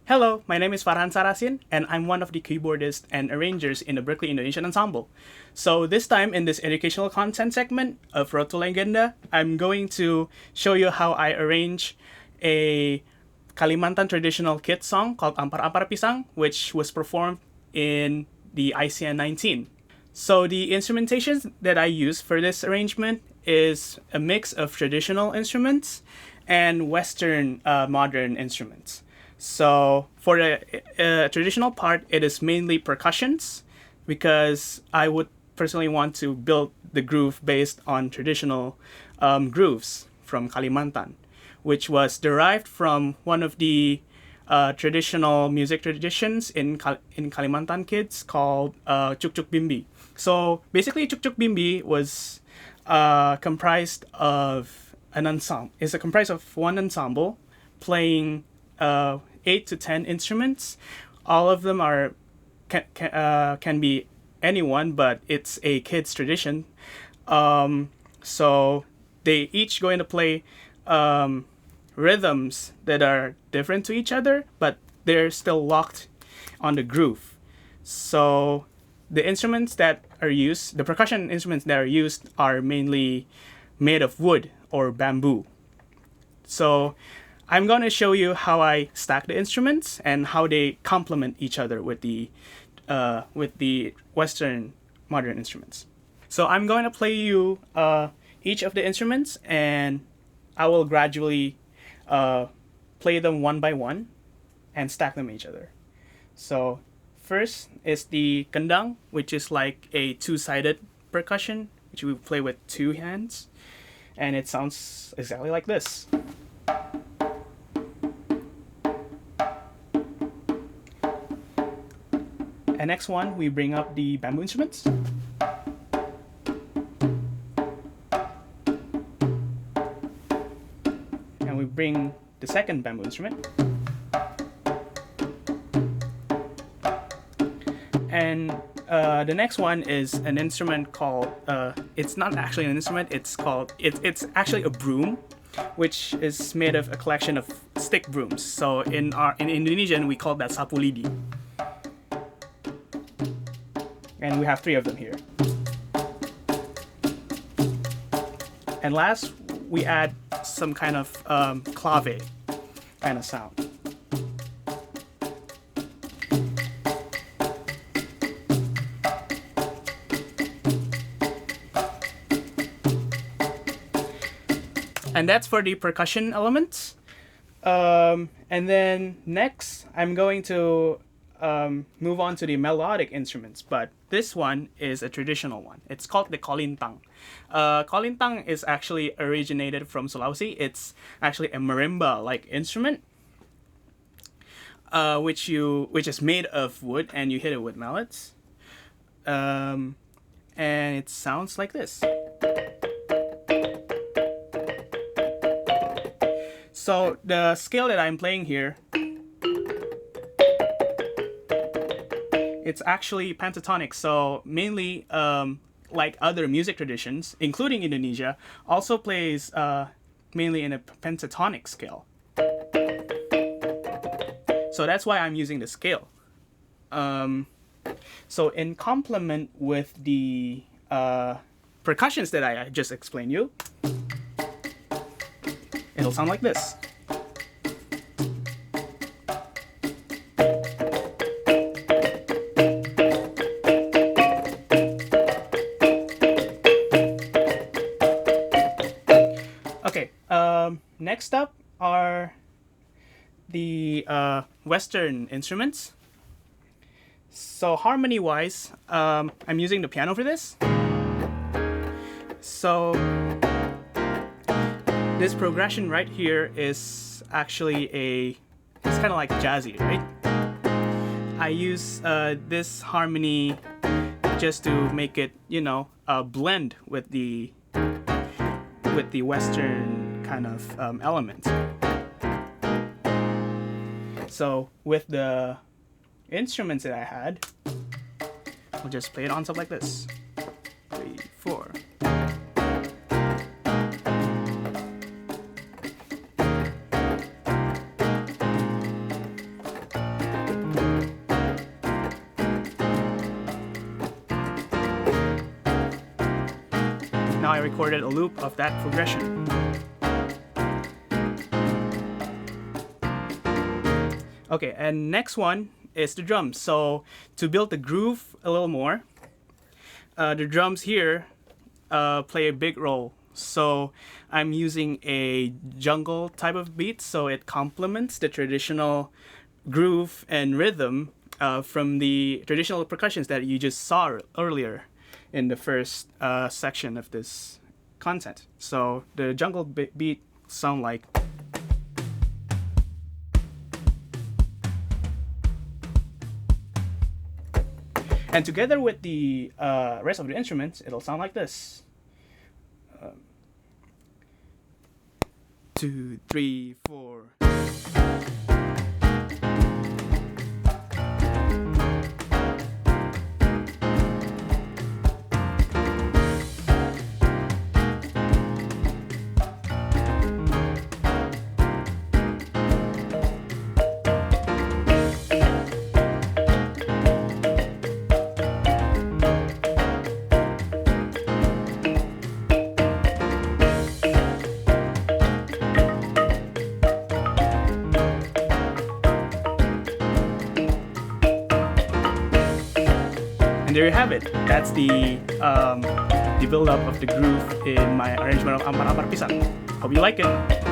Hello, my name is Farhan Sarasin, and I'm one of the keyboardists and arrangers in the Berklee Indonesian ensemble. So this time in this educational content segment of Road to Legenda, I'm going to show you how I arrange a Kalimantan traditional kid song called Ampar-Ampar Pisang, which was performed in the ICN 19. So the instrumentations that I use for this arrangement is a mix of traditional instruments and Western modern instruments. So for the traditional part, it is mainly percussions because I would personally want to build the groove based on traditional grooves from Kalimantan, which was derived from one of the traditional music traditions in Kalimantan kids called Cuk Cuk Bimbi. So basically, Cuk Cuk Bimbi was comprised of an ensemble. It's comprised of one ensemble playing 8 to 10 instruments. All of them can be anyone, but it's a kids tradition. So they each going to play rhythms that are different to each other, but they're still locked on the groove. So the instruments that are used, the percussion instruments that are used, are mainly made of wood or bamboo. So I'm going to show you how I stack the instruments and how they complement each other with the Western modern instruments. So I'm going to play you each of the instruments, and I will gradually play them one by one and stack them each other. So first is the kendang, which is like a two-sided percussion, which we play with two hands, and it sounds exactly like this. And next one, we bring up the bamboo instruments. And we bring the second bamboo instrument. And the next one is an instrument called, it's not actually an instrument, it's actually a broom, which is made of a collection of stick brooms. So in Indonesian, we call that sapu lidi. And we have 3 of them here. And last, we add some kind of clave kind of sound. And that's for the percussion elements. And then next, I'm going to move on to the melodic instruments, but this one is a traditional one. It's called the kolintang. Kolintang is actually originated from Sulawesi. It's actually a marimba-like instrument, which is made of wood, and you hit it with mallets, and it sounds like this. So the scale that I'm playing here, it's actually pentatonic, so mainly like other music traditions, including Indonesia, also plays mainly in a pentatonic scale. So that's why I'm using the scale. So in complement with the percussions that I just explained you, it'll sound like this. Next up are the Western instruments. So harmony-wise, I'm using the piano for this. So this progression right here is actually it's kind of like jazzy, right? I use this harmony just to make it, blend with the Western kind of element. So with the instruments that I had, I'll just play it on top like this. 3, 4. recorded a loop of that progression. Okay, and next one is the drums. So to build the groove a little more, the drums here play a big role. So I'm using a jungle type of beat, so it complements the traditional groove and rhythm from the traditional percussions that you just saw earlier in the first section of this content. So the jungle beat sound like. And together with the rest of the instruments, it'll sound like this. 2, 3, 4. And there you have it. That's the build-up of the groove in my arrangement of Ampar Ampar Pisan. Hope you like it.